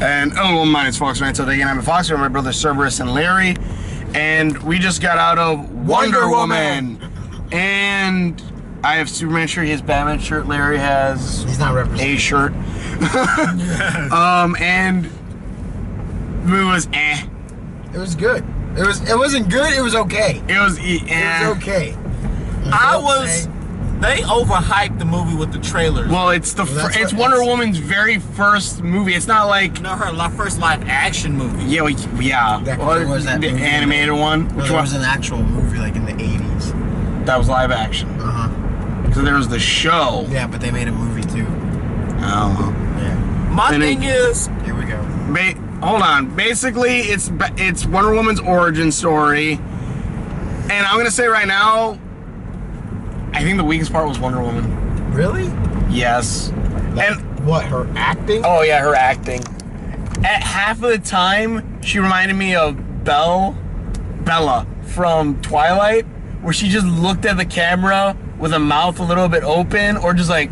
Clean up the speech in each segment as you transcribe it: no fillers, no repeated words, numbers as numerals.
And oh, my name's Fox Rant. So again, I'm Fox with my brother Cerberus and Larry, and we just got out of Wonder Woman. And I have Superman shirt. He has Batman shirt. Larry has a shirt. And the movie was eh. It was good. It wasn't good. It was okay. It was okay. They overhyped the movie with the trailers. Well, it's it's Wonder Woman's very first movie. It's not like her first live action movie. Yeah, What was that the movie? animated one? Which was an actual movie, like in the 80s. That was live action. So there was the show. Yeah, but they made a movie too. Oh. Yeah. My thing is, here we go. Hold on. Basically, it's Wonder Woman's origin story, and I'm gonna say right now, I think the weakest part was Wonder Woman. Really? Yes. And what, her acting? Oh yeah, her acting. At half of the time, she reminded me of Bella from Twilight, where she just looked at the camera with a mouth a little bit open, or just like.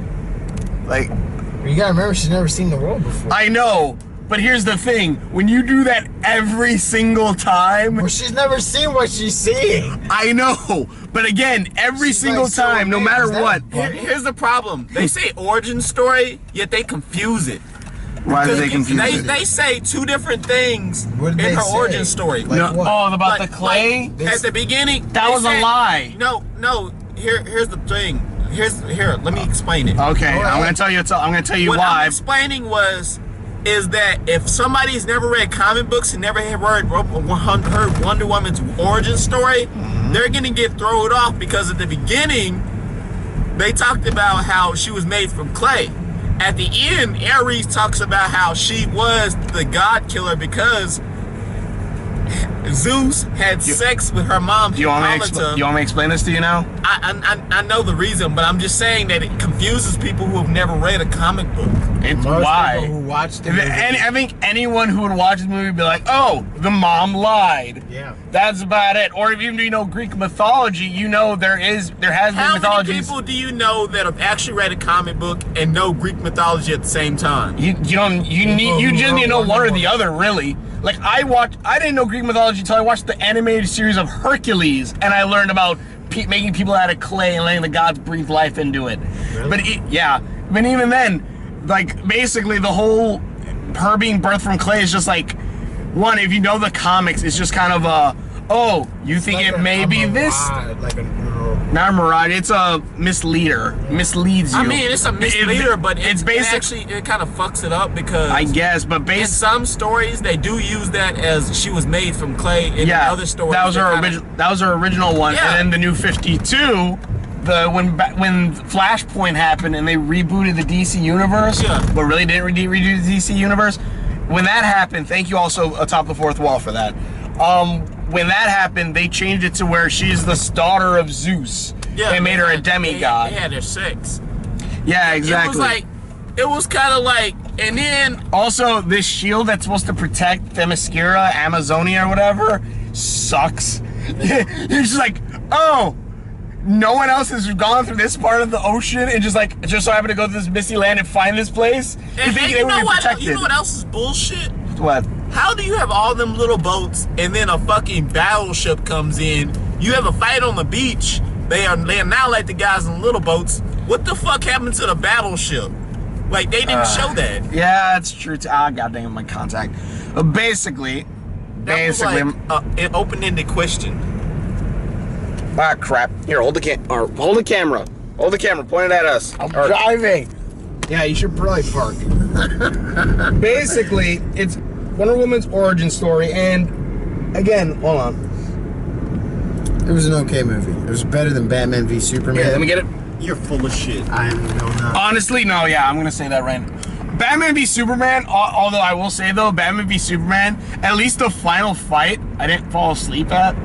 You gotta remember, she's never seen the world before. I know, but here's the thing: when you do that every single time, well, she's never seen what she's seeing. I know, but again, every single time, no matter what. Here's the problem: they say origin story, yet they confuse it. Why do they confuse it? They say two different things in her origin story. About the clay? At the beginning, that was a lie. No. Here's the thing. Here. Let me explain it. Okay, I'm gonna tell you. What why. I'm explaining is that if somebody's never read comic books and never heard Wonder Woman's origin story, they're gonna get thrown off because at the beginning they talked about how she was made from clay. At the end, Ares talks about how she was the god killer because Zeus had sex with her mom. You want me to explain this to you now? I know the reason, but I'm just saying that it confuses people who have never read a comic book. It's why. People who watched the movie. I think anyone who would watch the movie would be like, oh, the mom lied. Yeah. That's about it. Or if you know Greek mythology, you know there has been mythologies. How many people do you know that have actually read a comic book and know Greek mythology at the same time? You just need to know one or the other, really. Like I didn't know Greek mythology until I watched the animated series of Hercules, and I learned about making people out of clay and letting the gods breathe life into it. Really? But even then, like basically the whole her being birthed from clay is just like, one, if you know the comics, it's just kind of you think it may be this. Not a mirage, it's a misleader. Misleads you. I mean, it's a misleader, but it kind of fucks it up because I guess, but in some stories they do use that as she was made from clay. In other stories, that was her original one, Yeah. and then the New 52, when Flashpoint happened and they rebooted the DC universe, but really didn't redo the DC universe. When that happened, thank you also atop the fourth wall for that. When that happened, they changed it to where she's the daughter of Zeus. Yeah, they made her a demigod. They had her sex. Yeah, exactly. It was kind of like, and then also this shield that's supposed to protect Themyscira, Amazonia, or whatever, sucks. You're just like, oh, no one else has gone through this part of the ocean and just so happened to go to this misty land and find this place. And you know what else is bullshit? What? How do you have all them little boats and then a fucking battleship comes in? You have a fight on the beach. They are now like the guys in the little boats. What the fuck happened to the battleship? Like they didn't show that. Yeah, that's true. Goddamn my contact. Basically, was like an open-ended question. Ah, crap. Here, hold the camera. Hold the camera. Point it at us. I'm driving. Yeah, you should probably park. Basically, it's Wonder Woman's origin story, and again, hold on. It was an okay movie. It was better than Batman v Superman. Yeah, let me get it. You're full of shit. I am not. Honestly, no, yeah, I'm gonna say that right now. Batman v Superman, although I will say though, Batman v Superman, at least the final fight, I didn't fall asleep at.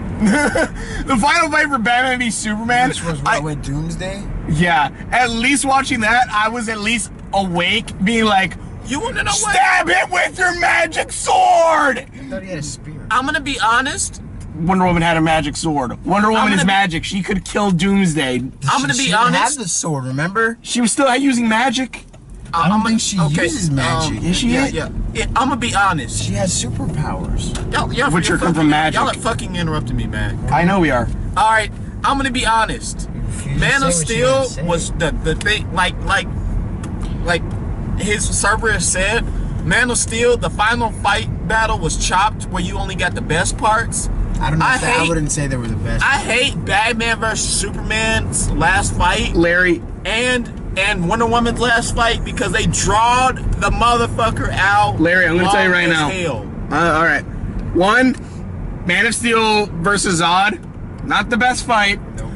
The final fight for Batman v Superman. Which was with Doomsday? Yeah, at least watching that, I was at least awake, being like, you wanna know what? Stab him with your magic sword! I thought he had a spear. I'm gonna be honest. Wonder Woman had a magic sword. Wonder Woman is magic. She could kill Doomsday. I'm gonna be honest. She had the sword, remember? She was still using magic. I don't think she uses magic. Is she? Yeah. I'm gonna be honest. She has superpowers. Which come from magic. Y'all are fucking interrupting me, man. I know we are. All right, I'm gonna be honest. Man of Steel was the thing, like his server said. Man of Steel, the final fight battle was chopped, where you only got the best parts. I don't know. I wouldn't say they were the best. I hate Batman vs Superman's last fight, Larry, and Wonder Woman's last fight, because they drawed the motherfucker out. Larry, I'm gonna tell you right now. All right, one, Man of Steel versus Zod, not the best fight. Nope.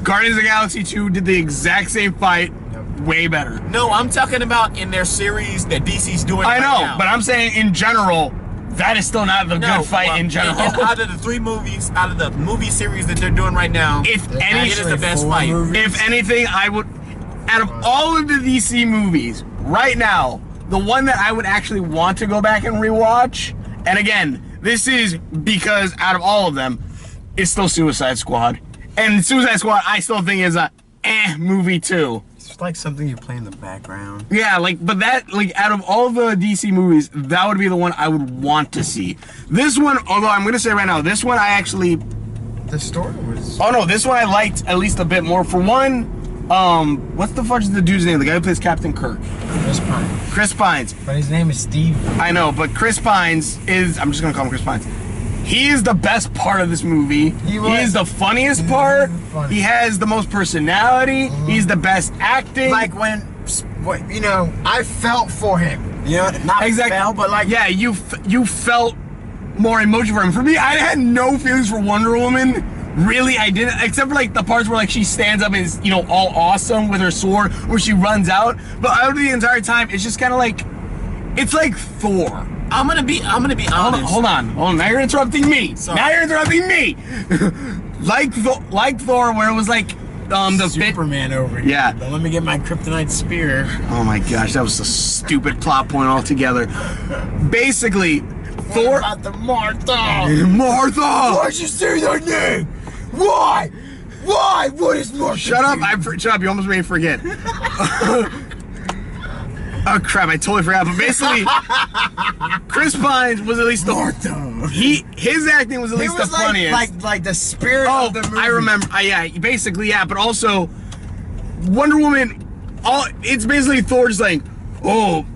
Guardians of the Galaxy 2 did the exact same fight. Way better. No, I'm talking about in their series that DC's doing. I know, but I'm saying in general, that is still not the good fight in general. Out of the 3 movies, out of the movie series that they're doing right now, it is the best fight. If anything, I would, out of all of the DC movies right now, the one that I would actually want to go back and rewatch, and again, this is because out of all of them, is still Suicide Squad. And Suicide Squad, I still think is a movie too. It's like something you play in the background. Yeah, but that, out of all the DC movies, that would be the one I would want to see. This one, although I'm gonna say right now, this one I actually... The story was... Oh no, this one I liked at least a bit more. For one, what's the fuck is the dude's name? The guy who plays Captain Kirk. Chris Pine. Chris Pines. But his name is Steve. I know, but Chris Pines is... I'm just gonna call him Chris Pines. He is the best part of this movie. He is the funniest part. He has the most personality. He's the best acting. Like when, you know, I felt for him. You know, not exactly. Felt, but like... Yeah, you felt more emotion for him. For me, I had no feelings for Wonder Woman. Really, I didn't. Except for the parts where she stands up and is, all awesome with her sword, where she runs out. But out of the entire time, it's just kind of it's like Thor. I'm gonna be honest. Hold on. Now you're interrupting me. Sorry. Now you're interrupting me. like Thor, where it was the Superman over here. Yeah. But let me get my kryptonite spear. Oh my gosh, that was a stupid plot point altogether. Basically, Thor. What about the Martha? Martha. Why'd you say that name? Why? Why? What is Martha? Shut up! Shut up! You almost made me forget. Oh crap! I totally forgot. But basically, Chris Pines was at least his acting was at least the funniest. Like the spirit of the movie. I remember. Yeah, basically, yeah. But also, Wonder Woman. It's basically Thor just oh,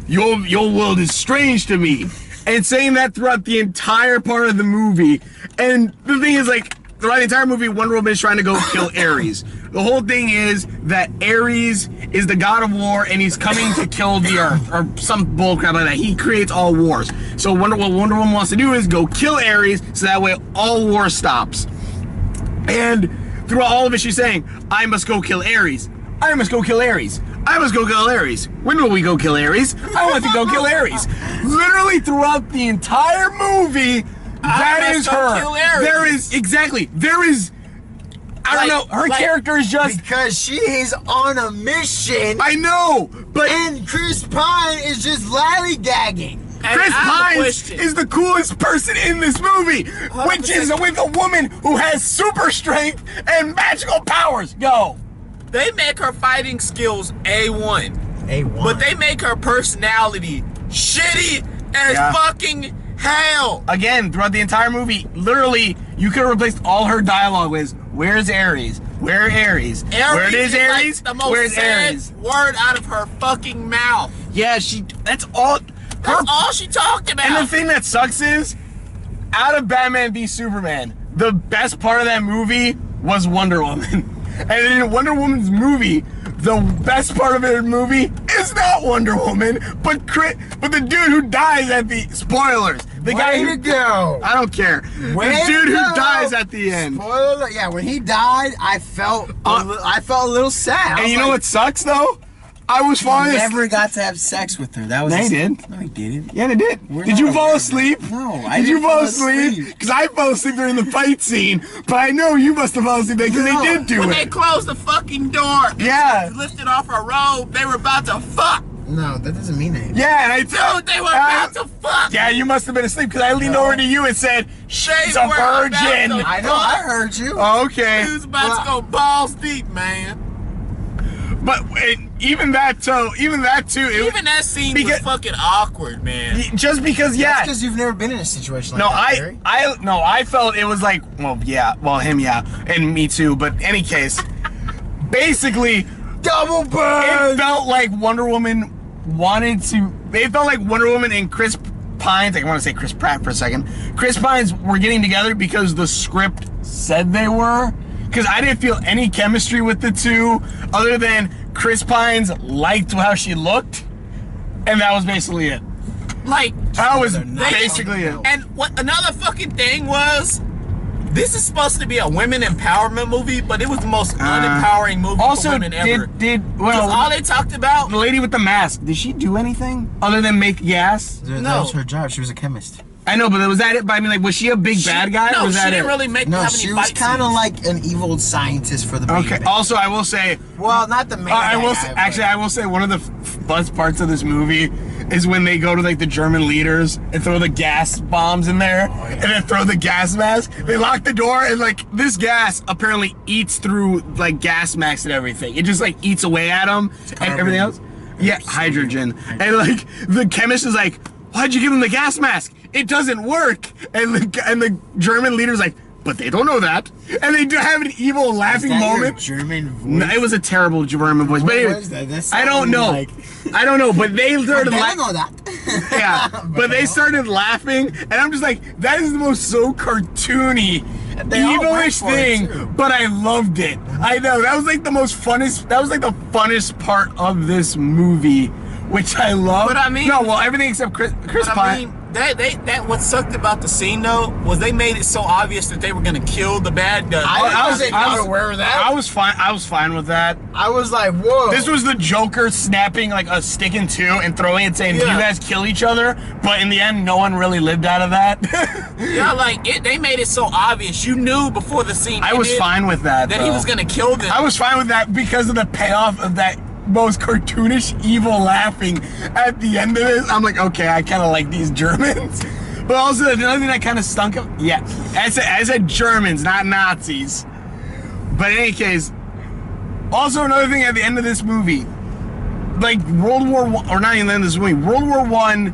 your world is strange to me, and saying that throughout the entire part of the movie. And the thing is, throughout the entire movie, Wonder Woman is trying to go kill Ares. The whole thing is that Ares is the god of war, and he's coming to kill the Earth, or some bullcrap like that. He creates all wars. So what Wonder Woman wants to do is go kill Ares, so that way all war stops. And throughout all of it, she's saying, I must go kill Ares. I must go kill Ares. I must go kill Ares. When will we go kill Ares? I want to go kill Ares. Literally throughout the entire movie, that is her. There is, I don't know, her character is just... Because she is on a mission. I know, but... And Chris Pine is just lollygagging. Chris Pine is the coolest person in this movie, 100%. Which is with a woman who has super strength and magical powers. Go. They make her fighting skills A1. A1. But they make her personality shitty as fucking hell. Again, throughout the entire movie, literally, you could have replaced all her dialogue with, where's Ares? Where Ares? Where is Ares? The most Where's Ares? Word out of her fucking mouth. Yeah, that's all she talked about. And the thing that sucks is, out of Batman v Superman, the best part of that movie was Wonder Woman. And in Wonder Woman's movie, the best part of the movie is not Wonder Woman, but the dude who dies at the spoilers. The guy who go. I don't care. The dude who dies at the end. Spoiler. Yeah, when he died, I felt a little sad. And you know what sucks though? I was falling asleep. Never got to have sex with her. That was. They did. No, he didn't. Yeah, they did. Did you fall asleep? No, Did you fall asleep? Because I fell asleep during the fight scene, but I know you must have fallen asleep because they did do it. When they closed the fucking door, yeah, lifted off her robe, they were about to fuck. No, that doesn't mean anything. Yeah, and I dude, they were about to fuck. Yeah, you must have been asleep because I leaned over to you and said, "She's a virgin." I know, I heard you. Okay. He was about to go balls deep, man. But even that too. Even that scene was fucking awkward, man. Just because, yeah. That's because you've never been in a situation like that. I felt it was like, well, yeah, well, him, yeah, and me too. But any case, basically, double burn. It felt like Wonder Woman wanted to. It felt like Wonder Woman and Chris Pines. I want to say Chris Pratt for a second. Chris Pines were getting together because the script said they were. Because I didn't feel any chemistry with the two, other than Chris Pines liked how she looked, and that was basically it. Like, that was basically it. And what another fucking thing was, this is supposed to be a women empowerment movie, but it was the most unempowering movie for women ever. Well, all they talked about, the lady with the mask, did she do anything other than make gas? That was her job. She was a chemist. I know, but was that it? But I mean, like, was she a big bad guy? No, or was she that didn't it? really make. No, she was kind of like an evil scientist for the movie. Okay. Also, I will say. Well, not the main. I will say, actually, I will say one of the best parts of this movie is when they go to like the German leaders and throw the gas bombs in there, and then throw the gas mask. They lock the door, and like this gas apparently eats through like gas masks and everything. It just like eats away at them and everything else. Yeah, hydrogen. And like the chemist is like, "Why'd you give him the gas mask? It doesn't work." And the German leader's like, "But they don't know that." And they do have an evil laughing moment. German voice? No, it was a terrible German voice. But anyway, I don't know. I don't know. But they started laughing. I know that. Yeah, but they started laughing, and I'm just like, that is the most so cartoony, evilish thing. But I loved it. I know that was like the most funnest. That was like the funnest part of this movie, which I love. But I mean, no, well, everything except Chris Pine. That what sucked about the scene though was they made it so obvious that they were gonna kill the bad guy. I was not aware of that. I was fine with that. I was like, whoa. This was the Joker snapping like a stick in two and throwing it, saying, "You guys kill each other." But in the end, no one really lived out of that. Yeah, like they made it so obvious. You knew before the scene. I was fine with that. That he was gonna kill them. I was fine with that because of the payoff of that most cartoonish evil laughing at the end of this. I'm like, okay, I kind of like these Germans. But also another thing that kind of stunk of, yeah, I said Germans, not Nazis. But in any case, also another thing at the end of this movie, like World War I, or not even the end of this movie, World War I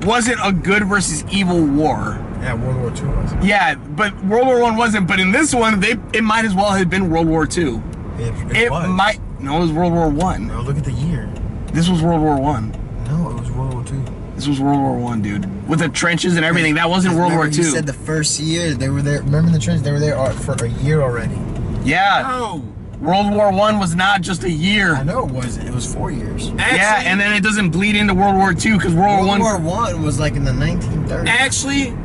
wasn't a good versus evil war. Yeah, World War II was. Yeah, but World War I wasn't. But in this one, it might as well have been World War II. It might. No, it was World War I. No, look at the year. This was World War I. No, it was World War II. This was World War I, dude. With the trenches and everything. That wasn't World War II. You said the first year they were there. Remember the trenches? They were there for a year already. Yeah. No. World War I was not just a year. I know it wasn't. It was 4 years. Actually, yeah, and then it doesn't bleed into World War II because World War I was like in the 1930s.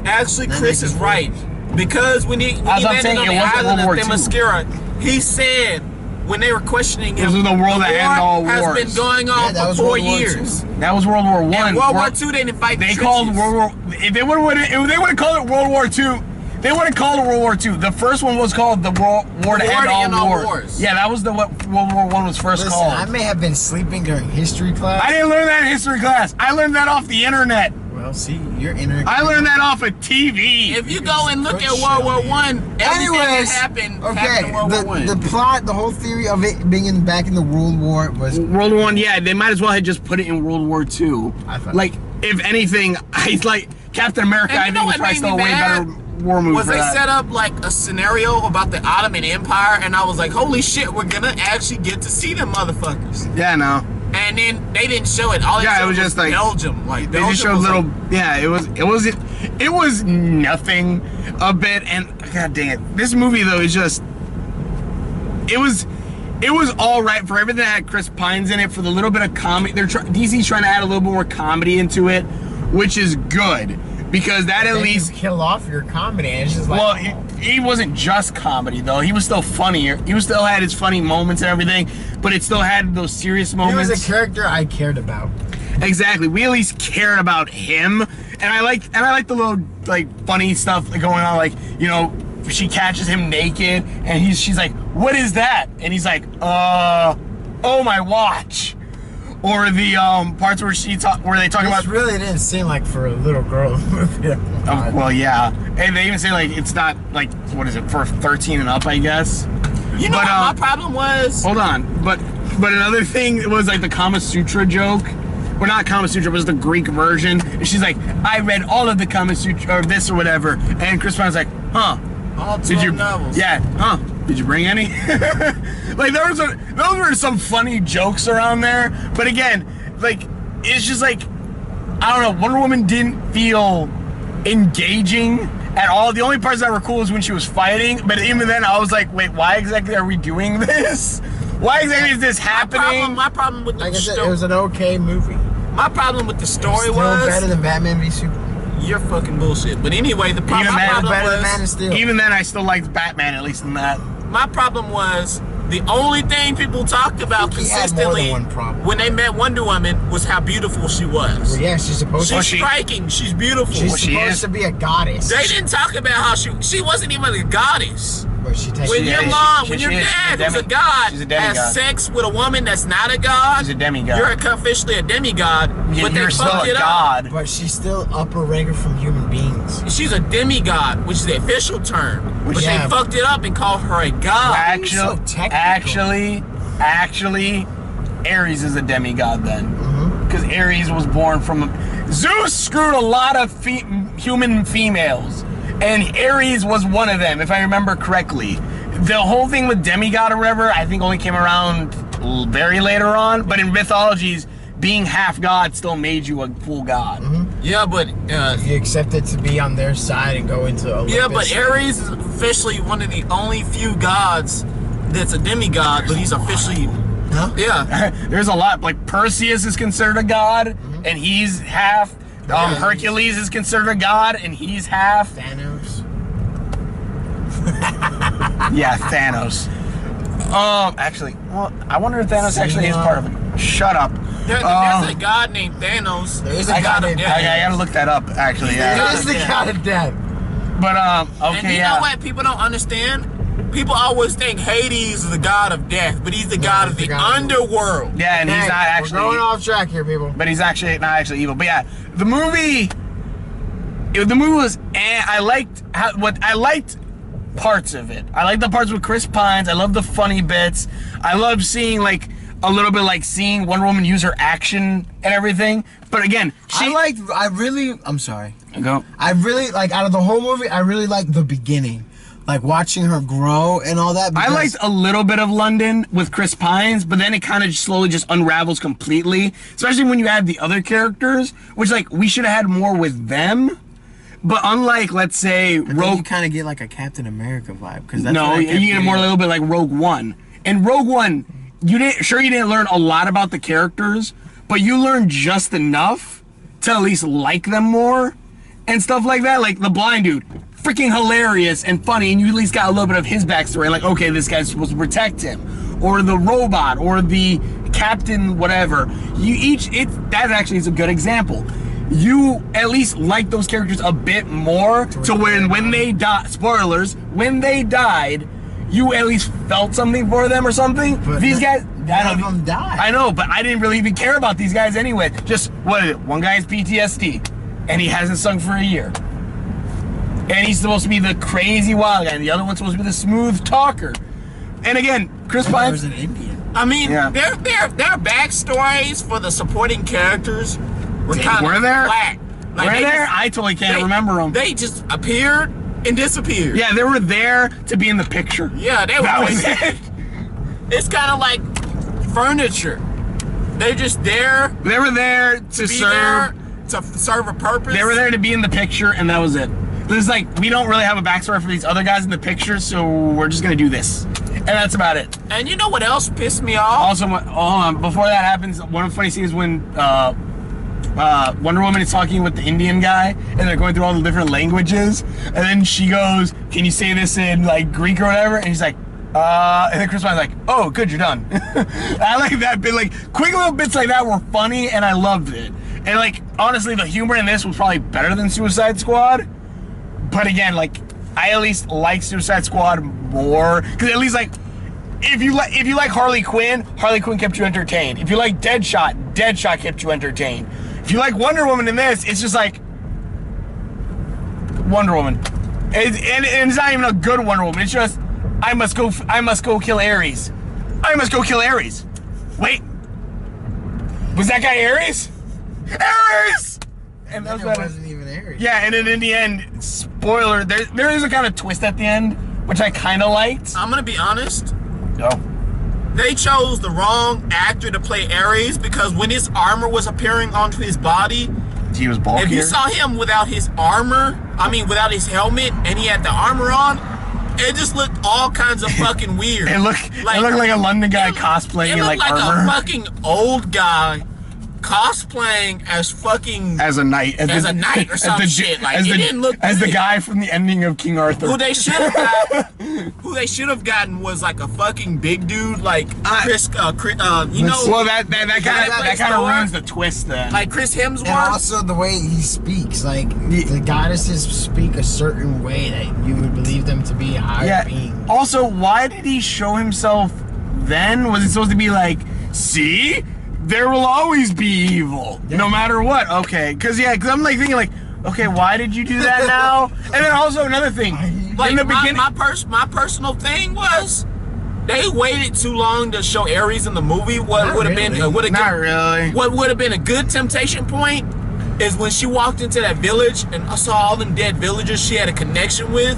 Actually, Chris is right. Because when he landed on the island of Themyscira, he said, when they were questioning him, this is the world that ended all wars. Has been going on for 4 years. That was World War I. And World War II, they didn't fight. They called World War. If they would have called it World War II, they would have called it World War II. The first one was called the War to End All Wars. Yeah, that was what World War I was first called. I may have been sleeping during history class. I didn't learn that in history class. I learned that off the internet. Well, see, your internet. I learned that off of TV. If you go and look at World War I, everything that happened in World War I. The plot, the whole theory of it being back in the World War was World War I. Yeah, they might as well have just put it in World War II. Like, if anything, I like Captain America. I think was probably still a way better war movie. Was they set up like a scenario about the Ottoman Empire, and I was like, holy shit, we're gonna actually get to see them motherfuckers. Yeah, no. And then they didn't show it. All they showed was just like Belgium. Like they just showed little. Yeah, it was nothing a bit. And god dang it, this movie though is just. It was all right for everything that had Chris Pines in it, for the little bit of comedy. DC's trying to add a little bit more comedy into it, which is good because that at least kill off your comedy. And it's just like, well, he wasn't just comedy though. He was still funnier. He still had his funny moments and everything, but it still had those serious moments. He was a character I cared about. Exactly. We at least cared about him, and I like the little like funny stuff going on. Like, you know, she catches him naked, and she's like, "What is that?" And he's like, "Oh, my watch." Or the parts where where they talk about. This really didn't seem like for a little girl movie. Well, yeah, and they even say like it's not like, what is it, for 13 and up, I guess. You know what my problem was? Hold on, but But another thing was like the Kama Sutra joke. Well, not Kama Sutra, but it was the Greek version. And she's like, I read all of the Kama Sutra, or this or whatever. And Chris Pine's like, huh? All 12 novels. Yeah, huh? Did you bring any? Like, those were some funny jokes around there. But again, like, it's just like, I don't know, Wonder Woman didn't feel engaging at all. The only parts that were cool was when she was fighting. But even then, I was like, wait, why exactly are we doing this? Why exactly is this happening? My problem with the like I said, it was an okay movie. My problem with the story Still was better than Batman v Superman. you're fucking bullshit. But anyway, the problem, better than Man of Steel. Even then, I still liked Batman, at least in that. my problem was the only thing people talked about He had more consistently than one problem. when they met Wonder Woman was how beautiful she was. Well, yeah, she's supposed to. She's striking. She's beautiful. She's she supposed is. to be a goddess. They didn't talk about how she wasn't even a goddess. But she takes When She your is. mom, She- when she your is. dad, She's a who's a demi- god, she's a demigod. has sex with a woman that's not a god, She's a demigod. you're officially a demigod. Yeah, but they you're still fucked a it up. god. But she's still upper ranking from human beings. She's a demigod, which is the official term. But Yeah. they fucked it up and called her a god. so technical. Actually, Ares is a demigod then, because Ares was born from Zeus screwed a lot of human females, and Ares was one of them, if I remember correctly. The whole thing with demigod or whatever, I think only came around very later on. But in mythologies, being half god still made you a full god. Yeah, but If you accept it to be on their side and go into Olympus. yeah, but Ares is officially one of the only few gods that's a demigod, but he's officially Huh? yeah. There's a lot. Like Perseus is considered a god, and he's half. Hercules is considered a god, and he's half. Thanos. Yeah, Thanos. Actually, well, I wonder if Thanos actually is part of it. Shut up. There's a god named Thanos. There is He's a god named death. I gotta look that up. Actually, yeah. It is the god of death. But And okay, you yeah. know what people don't understand? People always think Hades is the god of death, but he's the god of he's the the god of- underworld. Yeah, and he's Hey, not we're actually. going off track here, people. But he's actually not actually evil. But yeah, the movie. The movie was. I liked parts of it. I liked the parts with Chris Pines. I love the funny bits. I love seeing like a little bit like seeing Wonder Woman use her action and everything. But again, I'm sorry. Go. I really, like, out of the whole movie, I really like the beginning. Like, watching her grow and all that. I liked a little bit of London with Chris Pines, but then it kind of slowly just unravels completely. Especially when you add the other characters, which like we should have had more with them. But unlike, let's say, Rogue, Rogue, you kind of get like a Captain America vibe, because no, you get more a little bit like Rogue One. In Rogue One, you didn't learn a lot about the characters, but you learned just enough to at least like them more and stuff like that. Like the blind dude, freaking hilarious and funny, and you at least got a little bit of his backstory. Like, okay, this guy's supposed to protect him, or the robot, or the captain, whatever. That actually is a good example. You at least like those characters a bit more to when they died. Spoilers, when they died, you at least felt something for them or something. But these guys, none of them died. I know, but I didn't really even care about these guys anyway. Just what is it? One guy has PTSD, and he hasn't sung for a year. And he's supposed to be the crazy wild guy, and the other one's supposed to be the smooth talker. And again, Chris Pine. There's an Indian. I mean, Yeah. their backstories for the supporting characters were kind Were of there? flat. Like, Were they there? just- I totally can't remember them. They just appeared and disappeared. Yeah, they were there to be in the picture. Yeah, they were. That was it. It's kind of like furniture. They're just there They were there to be serve. there to serve a purpose. They were there to be in the picture, and that was it. There's like, we don't really have a backstory for these other guys in the picture, so we're just gonna do this. And that's about it. And you know what else pissed me off? Also, hold on, before that happens, one of the funny scenes when Wonder Woman is talking with the Indian guy, and they're going through all the different languages, and then she goes, can you say this in like Greek or whatever? And he's like, and then Chris Pine's like, oh, good, you're done. I like that bit, like, quick little bits like that were funny, and I loved it. And like, honestly, the humor in this was probably better than Suicide Squad. But again, like, I at least like Suicide Squad more, because at least like, if you like Harley Quinn kept you entertained. If you like Deadshot kept you entertained. If you like Wonder Woman in this, it's just like Wonder Woman, and it's not even a good Wonder Woman. It's just I must go kill Ares. I must go kill Ares. Wait, was that guy Ares? Ares! And then it wasn't even Ares. Yeah, and then in the end, spoiler, there is a kind of twist at the end, which I kind of liked. I'm gonna be honest. No. They chose the wrong actor to play Ares because when his armor was appearing onto his body, He was bulkier. if you saw him without his armor, without his helmet, and he had the armor on, it just looked all kinds of fucking weird. It looked like a London guy cosplaying in like armor. A fucking old guy cosplaying as fucking as a knight, or some shit. Like it didn't look as good. the guy from the ending of King Arthur. Who they should have gotten was like a fucking big dude, like Chris. Well, that kind of ruins the twist then. Like Chris Hemsworth. And also the way he speaks, like the goddesses speak a certain way that you would believe them to be higher beings. Also, why did he show himself then? Was it supposed to be like, see? There will always be evil, no matter what. Okay, because I'm like thinking like, okay, why did you do that now? And then also another thing, like in the beginning, my personal thing was they waited too long to show Ares in the movie. What would have been a good temptation point is when she walked into that village and I saw all them dead villagers she had a connection with,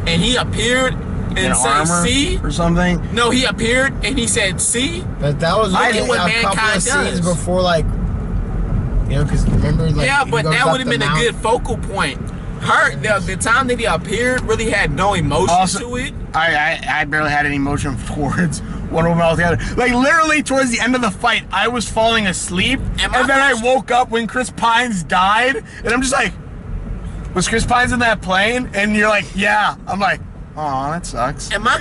and he appered. And say, see? Or something? No, he appeared and he said, see? But that was like a couple of scenes before, like, you know, because remember, like, yeah, but that would have been a good focal point. The time that he appeared really had no emotion to it. I barely had any emotion towards one of them altogether. Like, literally, towards the end of the fight, I was falling asleep, and then I woke up when Chris Pines died, and I'm just like, was Chris Pines in that plane? And you're like, yeah. I'm like, oh, that sucks. And my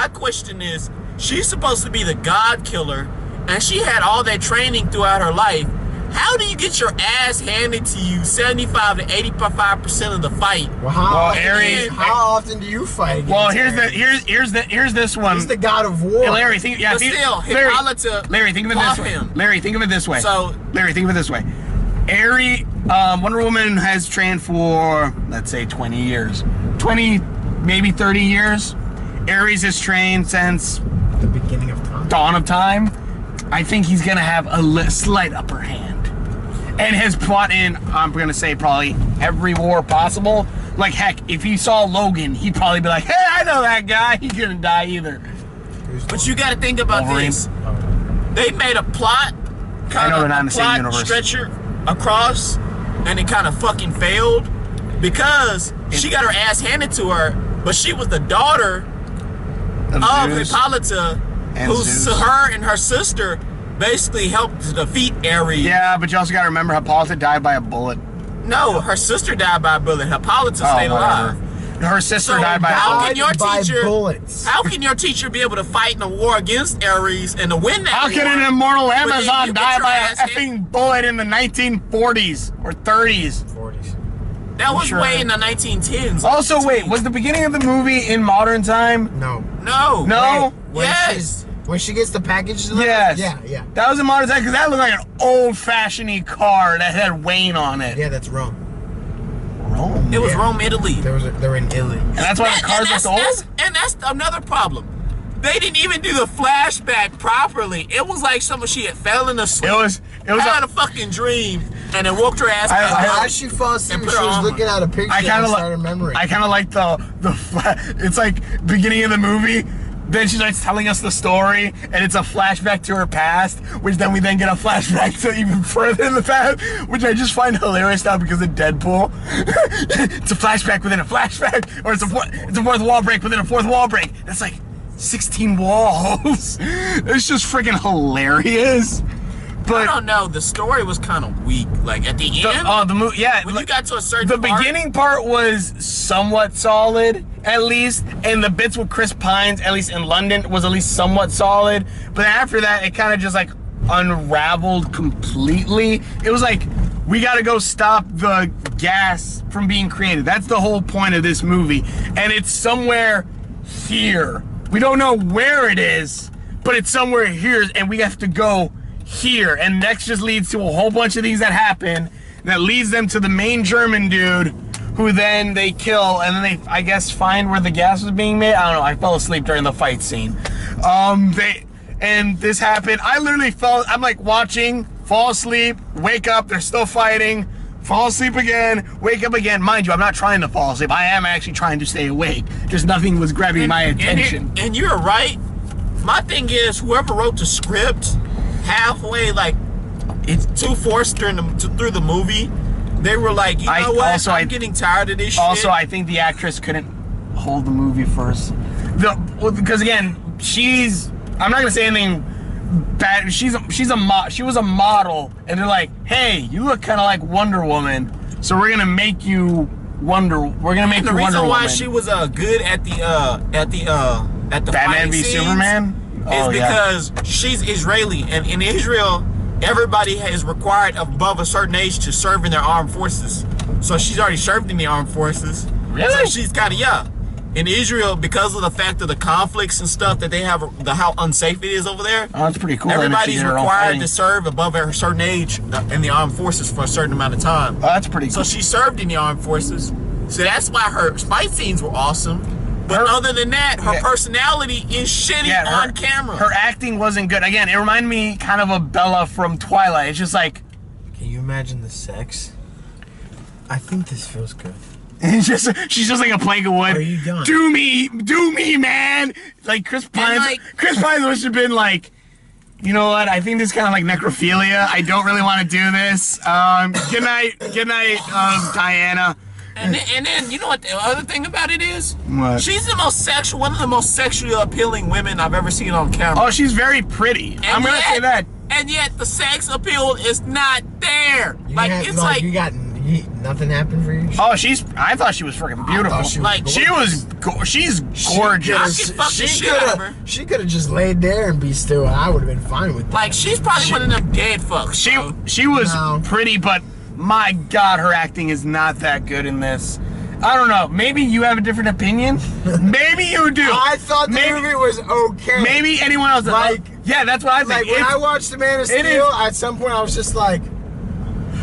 question is, she's supposed to be the God killer, and she had all that training throughout her life. How do you get your ass handed to you 75 to 85% of the fight? Well, how often do you fight? Well, here's this one. He's the god of war. Hey, Larry, think of it this way. So, Larry, think of it this way. Wonder Woman has trained for, let's say, 20 years. 20, maybe 30 years. Ares has trained since the beginning of time. Dawn of time. I think he's going to have a slight upper hand. And has fought in, I'm going to say, probably every war possible. Like, heck, if he saw Logan, he'd probably be like, hey, I know that guy. He couldn't die either. But you got to think about this. They made a plot, stretcher across, and it kind of fucking failed because she got her ass handed to her, but she was the daughter of Hippolyta, who's her and her sister basically helped to defeat Ares. Yeah, but you also gotta remember Hippolyta died by a bullet. No, her sister died by a bullet. Hippolyta stayed alive. Her sister died by bullets. How can your teacher be able to fight in a war against Ares and to win that war? How can an immortal Amazon die by a effing bullet in the 1940s or 30s? 40s. That was way in the 1910s. Also, wait, was the beginning of the movie in modern time? No. No? Yes. When she gets the package delivered? Yes. Yeah. That was in modern time because that looked like an old-fashioned-y car that had Wayne on it. Yeah, that's Rome. Rome? It was Rome, Italy. They're in Italy. And that's why the cars looked old? And that's another problem. They didn't even do the flashback properly. It was like she had fell in asleep. It was had a fucking dream and then woke her ass up. As she fell asleep, she was looking at a picture and started remembering. I kind of like it's like beginning of the movie. Then she starts telling us the story, and it's a flashback to her past, which then we then get a flashback to even further in the past, which I just find hilarious now because of Deadpool. It's a flashback within a flashback, or it's a fourth wall break within a fourth wall break. That's like 16 walls. It's just freaking hilarious. But I don't know. The story was kind of weak. Like at the end, when you got to a certain beginning part was somewhat solid, at least, and the bits with Chris Pines, at least in London, was at least somewhat solid. But after that, it kind of just like unraveled completely. It was like, we got to go stop the gas from being created. That's the whole point of this movie, and it's somewhere here. We don't know where it is, but it's somewhere here, and we have to go here. And next just leads to a whole bunch of things that happen that leads them to the main German dude, who then they kill, and then they, I guess, find where the gas was being made. I don't know, I fell asleep during the fight scene. And and this happened. I literally fell. I'm like watching, fall asleep, wake up. They're still fighting. Fall asleep again, wake up again. Mind you, I'm not trying to fall asleep. I am actually trying to stay awake. Just nothing was grabbing my attention. And you're right. My thing is, whoever wrote the script, halfway, like, it's too forced through the movie, they were like, you know what, I'm getting tired of this shit. Also, I think the actress couldn't hold the movie first. Because again, I'm not gonna say anything bad. She was a model, and they're like, hey, you look kind of like Wonder Woman, so we're gonna make you Wonder Woman. The reason why she was good at the Batman v Superman is because she's Israeli, and in Israel, everybody is required above a certain age to serve in their armed forces. So she's already served in the armed forces. Really? So she's kind of in Israel, because of the fact of the conflicts and stuff that they have, how unsafe it is over there. Oh, that's pretty cool. Everybody's required to serve above a certain age in the armed forces for a certain amount of time. Oh, that's pretty cool. So she served in the armed forces. So that's why her fight scenes were awesome. But other than that, her personality is shitty on camera. Her acting wasn't good. Again, it reminded me kind of Bella from Twilight. It's just like... Can you imagine the sex? I think this feels good. She's just like a plank of wood. Are you done? Do me, man. Like Chris Pines. Chris Pines must have been like, you know what? I think this is kind of like necrophilia. I don't really want to do this. Good night, Diana. And then you know what the other thing about it is? What? She's one of the most sexually appealing women I've ever seen on camera. Oh, she's very pretty. I'm gonna say that. And yet the sex appeal is not there. Nothing happened for you? Oh, I thought she was freaking beautiful. She's gorgeous. She could have just laid there and be still, and I would have been fine with that. Like, she's probably one of them dead fucks. She was pretty, but my God, her acting is not that good in this. I don't know. Maybe you have a different opinion. Maybe you do. I thought the movie was okay. Maybe anyone else. Yeah, that's what I think. Like, when I watched The Man of Steel, at some point I was just like,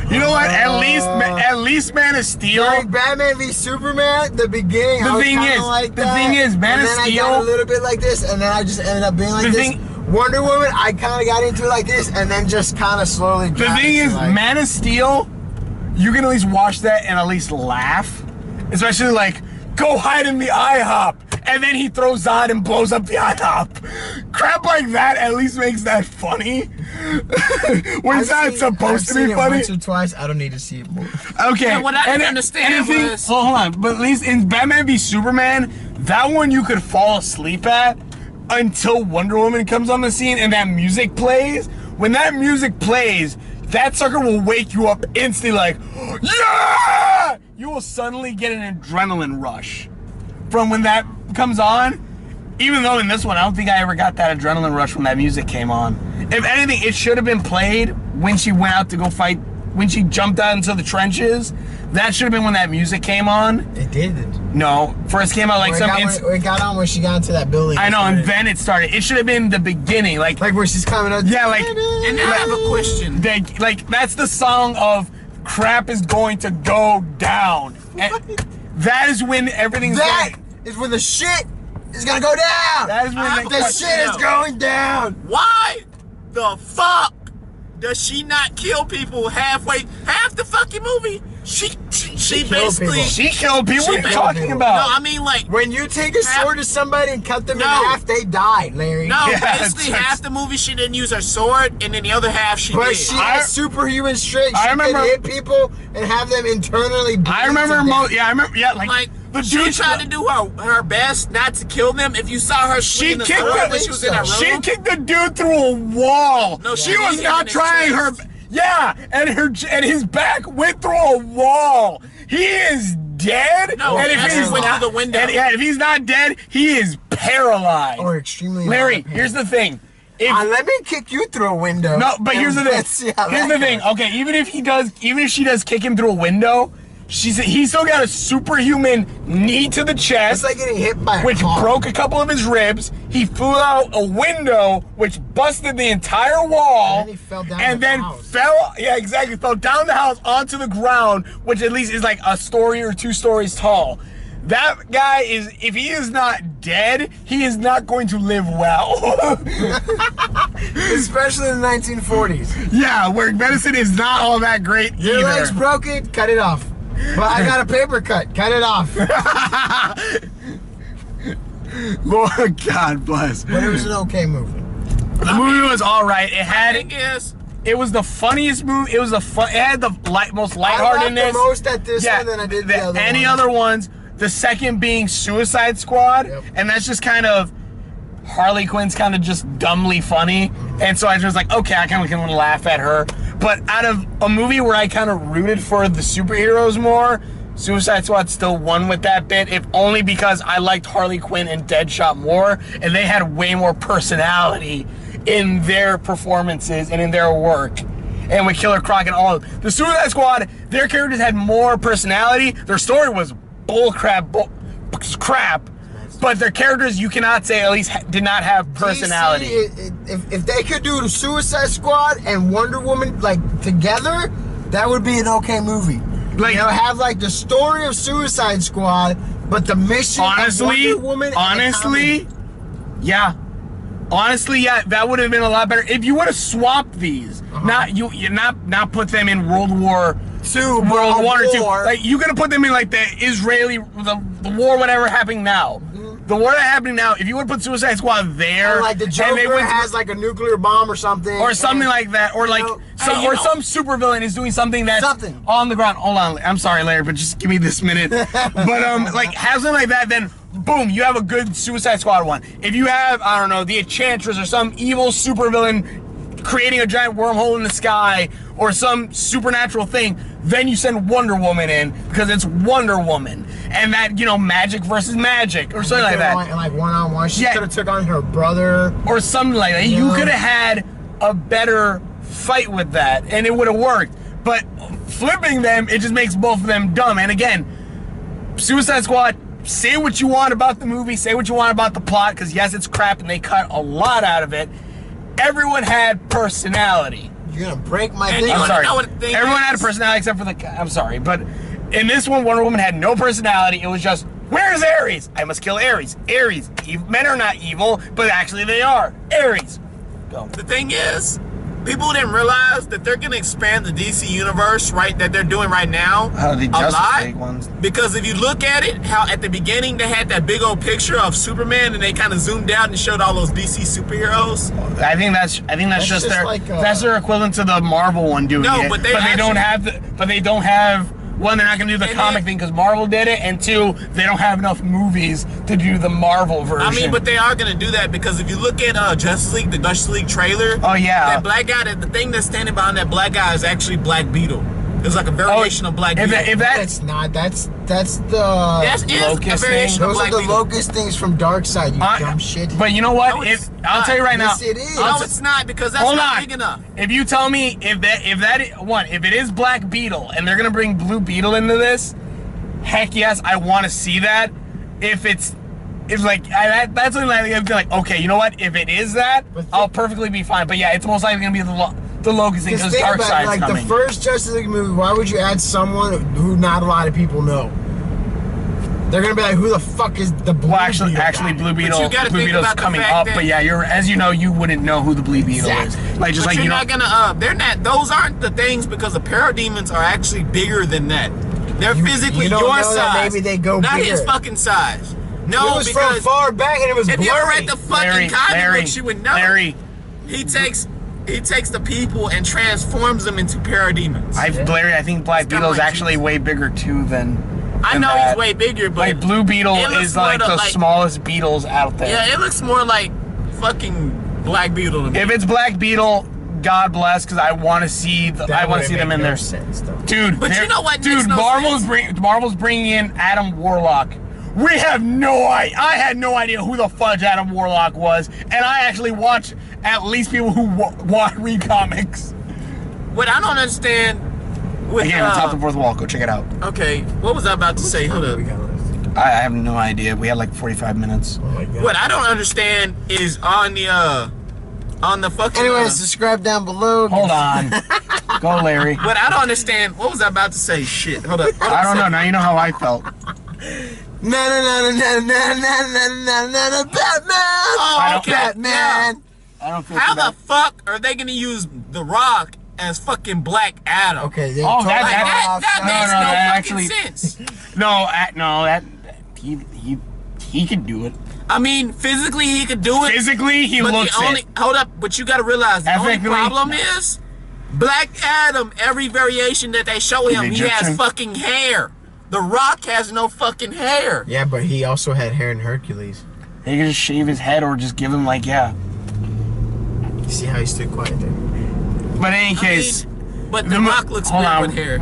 you know what? At least Man of Steel. Like Batman v Superman, the beginning, I was kind of like that. The thing is, Man of Steel. And then I got a little bit like this, and then I just ended up being like this. Wonder Woman, I kind of got into it like this, and then just kind of slowly. The thing is, Man of Steel, you can at least watch that and at least laugh. Especially like, go hide in the IHOP, and then he throws on and blows up the IHOP. Crap like that at least makes that funny. When it's not supposed to be funny. Once or twice, I don't need to see it more. Okay. And what I didn't understand was... Hold on, but at least in Batman v Superman, that one you could fall asleep at until Wonder Woman comes on the scene and that music plays. When that music plays, that sucker will wake you up instantly like, yeah! You will suddenly get an adrenaline rush from when that comes on. Even though in this one, I don't think I ever got that adrenaline rush when that music came on. If anything, it should have been played when she went out to go fight, when she jumped out into the trenches. That should have been when that music came on. It didn't. No, first came out like it got on when she got into that building. I know, and then it started. It should have been the beginning, like where she's coming out. Yeah, like. And I have a question. Like that's the song of crap is going to go down. And that is when everything's. That is when the shit is gonna go down. That is when the shit is going down. Why the fuck does she not kill people half the fucking movie? She basically she killed people. What are you talking about? No, I mean like when you take a sword to somebody and cut them in half, they die, Larry. No, basically half the movie she didn't use her sword, and then the other half she did. But she has superhuman strength. She can hit people and have them internally bleed. I remember like the she tried to do her best not to kill them. If you saw her swinging the sword when she was in that room, she kicked the dude through a wall. No, she was not trying her. Yeah, and his back went through a wall. He is dead. No, and if he's went through the window. If he's not dead, he is paralyzed. Or extremely. Larry, he's the thing. Let me kick you through a window. No, but here's the thing. Here's the thing. Okay, even if she does kick him through a window, he still got a superhuman knee to the chest. It's like getting hit by a which car. Broke a couple of his ribs. He flew out a window, which busted the entire wall. And then he fell down fell down the house onto the ground, which at least is like a story or 2 stories tall. That guy is, if he is not dead, he is not going to live well. Especially in the 1940s. Yeah, where medicine is not all that great either. Your leg's broken, cut it off. But I got a paper cut, cut it off. Lord God bless. But it was an okay movie. The movie was all right. It had. It was the funniest movie. It was it had the most lightheartedness. I laughed the most at this one than I did the other any ones. other ones. The second being Suicide Squad, and that's just kind of Harley Quinn's kind of just dumbly funny, and so I was like, okay, I kind of want to laugh at her. But out of a movie where I kind of rooted for the superheroes more, Suicide Squad still won with that bit, if only because I liked Harley Quinn and Deadshot more, and they had way more personality in their performances and in their work. And with Killer Croc and all of the Suicide Squad, their characters had more personality. Their story was crap, but their characters, you cannot say, at least did not have personality. If they could do the Suicide Squad and Wonder Woman like together, that would be an okay movie. Like, you know, have like the story of Suicide Squad, but the mission of Wonder Woman. Honestly, yeah, that would have been a lot better if you would have swapped these. Not put them in World War II, World War II. Like, you could have put them in like the Israeli, the war, whatever happening now. The war that's happening now, if you would put Suicide Squad there, and like the Joker has like a nuclear bomb or something, or something like that, or like some supervillain is doing something that's on the ground. Hold on, I'm sorry, Larry, but just give me this minute. But like have something like that, then boom, you have a good Suicide Squad one. If you have, I don't know, the Enchantress or some evil supervillain creating a giant wormhole in the sky or some supernatural thing, then you send Wonder Woman in because it's Wonder Woman, and that, you know, magic versus magic or something like that. Like one-on-one, she could have took on her brother or something like that. You could have had a better fight with that, and it would have worked. But flipping them, it just makes both of them dumb. And again, Suicide Squad, say what you want about the movie, say what you want about the plot, because yes, it's crap and they cut a lot out of it. Everyone had personality. You're gonna break my thing. I'm sorry. Everyone had a personality except for the. I'm sorry, but in this one, Wonder Woman had no personality. It was just, where's Ares? I must kill Ares. Ares. Men are not evil, but actually they are. Ares. Go. The thing is, people didn't realize that they're gonna expand the DC universe, right? That they're doing right now the a lot. League ones. Because if you look at it, how at the beginning they had that big old picture of Superman, and they kind of zoomed out and showed all those DC superheroes. I think that's just their like that's their equivalent to the Marvel one doing it. But they don't have. One, they're not going to do the comic thing because Marvel did it, and two, they don't have enough movies to do the Marvel version. I mean, but they are going to do that because if you look at Justice League, the Justice League trailer, oh yeah, that black guy, the thing that's standing behind that black guy is actually Black Beetle. It's like a variation of Black Beetle. That's not. That's the locust thing. Those are the locust things from Darkseid. You dumb shit. But you know what? I'll tell you right now. Yes, it is. No, it's not because that's not big enough. If you tell me if it is Black Beetle and they're gonna bring Blue Beetle into this, heck yes, I want to see that. If like that's something like I'd be like, okay, you know what? If it is that, I'll perfectly be fine. But yeah, it's most likely gonna be the locust thing because Darkseid's like coming. The first Justice League movie, why would you add someone who not a lot of people know? They're gonna be like, who the fuck is the Blue Beetle? Actually, Blue Beetle's coming up. But yeah, as you know, you wouldn't know who the Blue Beetle is. Like just but like you're not gonna. They're not. Those aren't the things because the parademons are actually bigger than that. They're physically your size. Maybe they go not bigger. his fucking size. No, it was from far back and it was if blurry. you ever read the fucking comic books, you would know. Larry. He takes the people and transforms them into parademons. Larry, I think Black Beetle is actually way bigger too than. I know he's way bigger, but like Blue Beetle is like the smallest beetles out there. Yeah, it looks more like fucking Black Beetle to me. If it's Black Beetle, God bless, because I want to see them in there. Dude, but you know what? Dude, Marvel's bringing in Adam Warlock. We have I had no idea who the fudge Adam Warlock was, and I actually watch at least people who read comics. What I don't understand. Again, on top of the fourth wall. Go check it out. Okay, what was I about to say? Hold up. I have no idea. We had like 45 minutes. Oh my God. What I don't understand is on the fucking. Anyways, subscribe down below. Hold on. Go, Larry. What I don't understand. What was I about to say? Shit. Hold up. I don't know. Now you know how I felt. Batman. Oh, okay. Batman. I don't feel How too bad. the fuck are they gonna use The Rock as fucking Black Adam? Okay. They Oh, Like, that- that makes no that fucking actually- sense. No, that he can do it. I mean, physically he could do it. Physically, he But looks the only it. hold up, but you gotta realize the only Ethically, problem is Black Adam, every variation that they show him, he has Egyptian. fucking hair. The Rock has no fucking hair. Yeah, but he also had hair in Hercules. They can just shave his head or just give him like, yeah. See how he stood quiet there? But in any I case, mean, but The Rock looks hold weird on. with hair.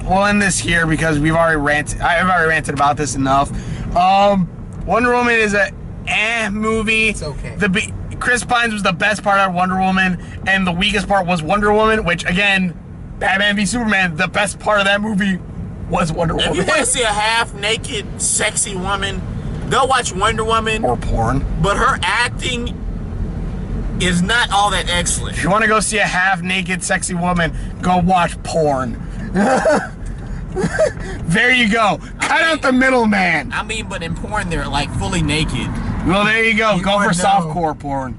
We'll end this here because we've already ranted. I've already ranted about this enough. Wonder Woman is a movie. It's okay. Chris Pines was the best part of Wonder Woman, and the weakest part was Wonder Woman, which again, Batman v Superman, the best part of that movie was Wonder If you Woman. want to see a half-naked, sexy woman, go watch Wonder Woman. Or porn. But her acting is not all that excellent. If you want to go see a half-naked, sexy woman, go watch porn. There you go. Cut out the middleman. I mean, but in porn, they're like fully naked. Well, there you go. You Go for would know. softcore porn.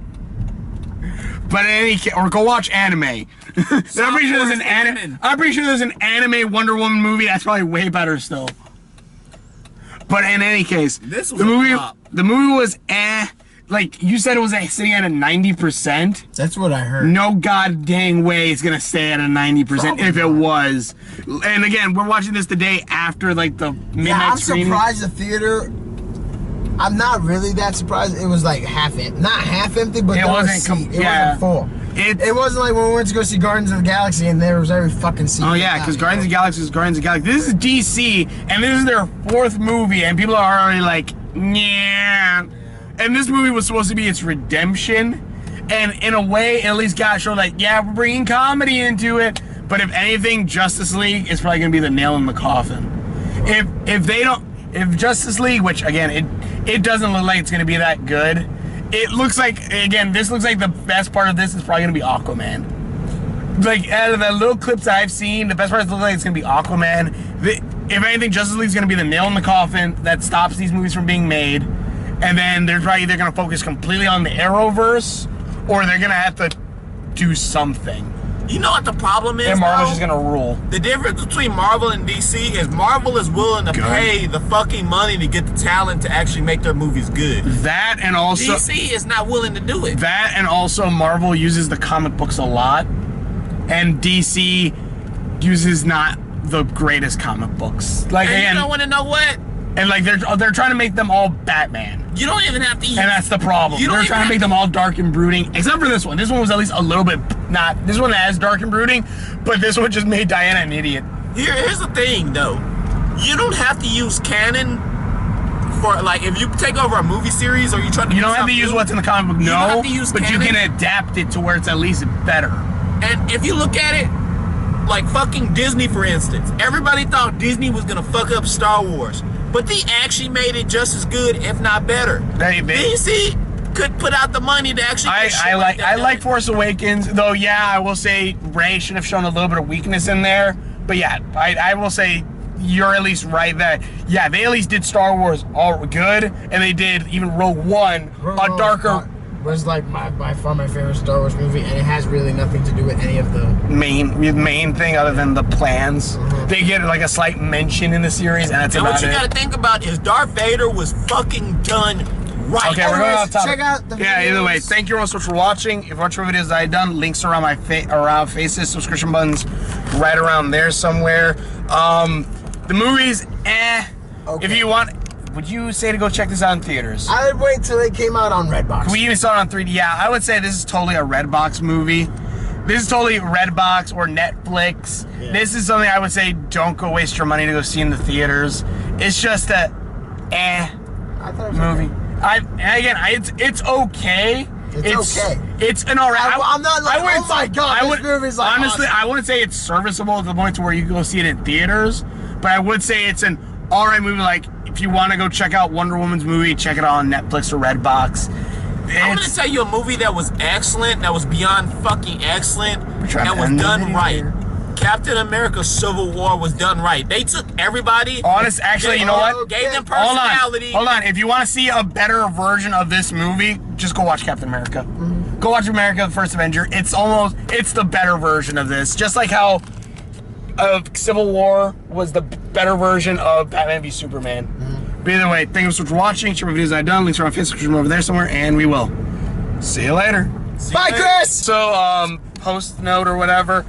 But in any case, or go watch anime. I'm pretty sure there's an anime. I'm pretty sure there's an anime Wonder Woman movie that's probably way better still. But in any case, This was the a movie. flop. The movie was like you said, it was sitting at a 90%. That's what I heard. No god dang way it's gonna stay at a 90% if it was. And again, we're watching this the day after like the midnight Yeah, I'm screening. surprised the theater. I'm not really that surprised. It was like not half empty, but It there was wasn't seat. It wasn't full. It wasn't like when we went to go see Guardians of the Galaxy and there was every fucking seat. Oh yeah, because Guardians of the Galaxy is Guardians of the Galaxy. This is DC, and this is their 4th movie, and people are already like, yeah. And this movie was supposed to be its redemption, and in a way, at least got shown like, yeah, we're bringing comedy into it. But if anything, Justice League is probably gonna be the nail in the coffin. If Justice League, which again, it doesn't look like it's gonna be that good. It looks like, again, this looks like the best part of this is probably gonna be Aquaman. Like, out of the little clips I've seen, the best part looks like it's gonna be Aquaman. If anything, Justice League's gonna be the nail in the coffin that stops these movies from being made. And then they're probably either gonna focus completely on the Arrowverse, or they're gonna have to do something. You know what the problem is, And Marvel's though? just gonna rule. The difference between Marvel and DC is Marvel is willing to pay the fucking money to get the talent to actually make their movies good. That and also DC is not willing to do it. That and also Marvel uses the comic books a lot, and DC uses not the greatest comic books. Like, And again, you don't want to know what? and like they're trying to make them all Batman. You don't even have to use... And that's the problem. You don't They're even trying to have make them all dark and brooding, except for this one. This one was at least a little bit not. This one as dark and brooding, but this one just made Diana an idiot. Here's the thing, though. You don't have to use canon for, like, if you take over a movie series or you try to... You don't have to use what's in the comic book, You don't no, have to use but canon. you can adapt it to where it's at least better. And if you look at it, like fucking Disney, for instance, everybody thought Disney was gonna fuck up Star Wars, but they actually made it just as good, if not better. DC could put out the money to actually. I like Force Awakens, though. Yeah, I will say Rey should have shown a little bit of weakness in there, but yeah, I will say you're at least right that yeah, they at least did Star Wars all good, and they did even Rogue One a darker. Was like by far my favorite Star Wars movie, and it has really nothing to do with any of the main thing other than the plans. They get like a slight mention in the series, and that's And about what you it. gotta think about is Darth Vader was fucking done right. Okay, we're going off topic. Check out the yeah, either way, videos. thank you all so much for watching. If you watch the videos that I've done, links around my faces, subscription buttons right around there somewhere. The movies, Okay. If you want, would you say to go check this out in theaters? I would wait till it came out on Redbox. We even saw it on 3D. Yeah, I would say this is totally a Redbox movie. This is totally Redbox or Netflix. Yeah. This is something I would say don't go waste your money to go see in the theaters. It's just a I thought it was movie. okay. It's okay. It's okay. It's an alright. I'm not like, oh my god, this movie's like honestly, awesome. I wouldn't say it's serviceable to the point to where you can go see it in theaters, but I would say it's an alright movie. Like if you want to go check out Wonder Woman's movie, check it out on Netflix or Redbox. I'm gonna tell you a movie that was excellent, that was beyond fucking excellent, trying and to was end the done video right. here. Captain America Civil War was done right. They took everybody. Actually, you know what? Gave them personality. Hold on. If you want to see a better version of this movie, just go watch Captain America. Go watch America: The First Avenger. It's the better version of this. Just like how Civil War was the better version of Batman v Superman. But either way, thank you so much for watching. Share my videos I've done. Links are on Facebook, over there somewhere, and we will see you later. Bye, Chris! So, post note or whatever,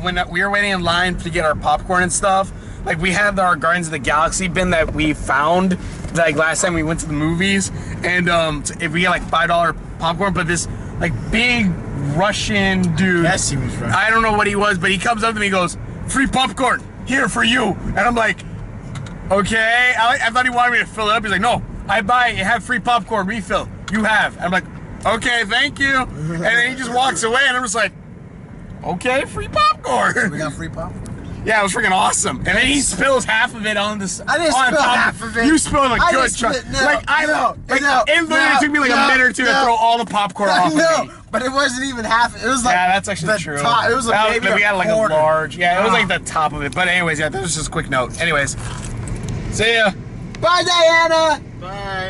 when we were waiting in line to get our popcorn and stuff, like we had our Guardians of the Galaxy bin that we found, like last time we went to the movies, and if we get like $5 popcorn, but this like big Russian dude, Yes, he was right. I don't know what he was, but he comes up to me and goes, "Free popcorn, here for you," and I'm like, okay, I thought he wanted me to fill it up. He's like, "No, I buy it, you have free popcorn, refill, you have." I'm like, "Okay, thank you," and then he just walks away, and I'm just like, okay, free popcorn. We got free popcorn. Yeah, it was freaking awesome. And then he spills half of it on this. I didn't spill half of it. You spilled a I good didn't chunk. split- no, like I no, like no, it literally took me like a minute or two to throw all the popcorn off No, of me. but it wasn't even half. It was like Yeah, that's actually the true. Top, it was like maybe we had like quarter. a large. Yeah, it was like the top of it. But anyways, yeah, that was just a quick note. Anyways, see ya. Bye, Diana. Bye.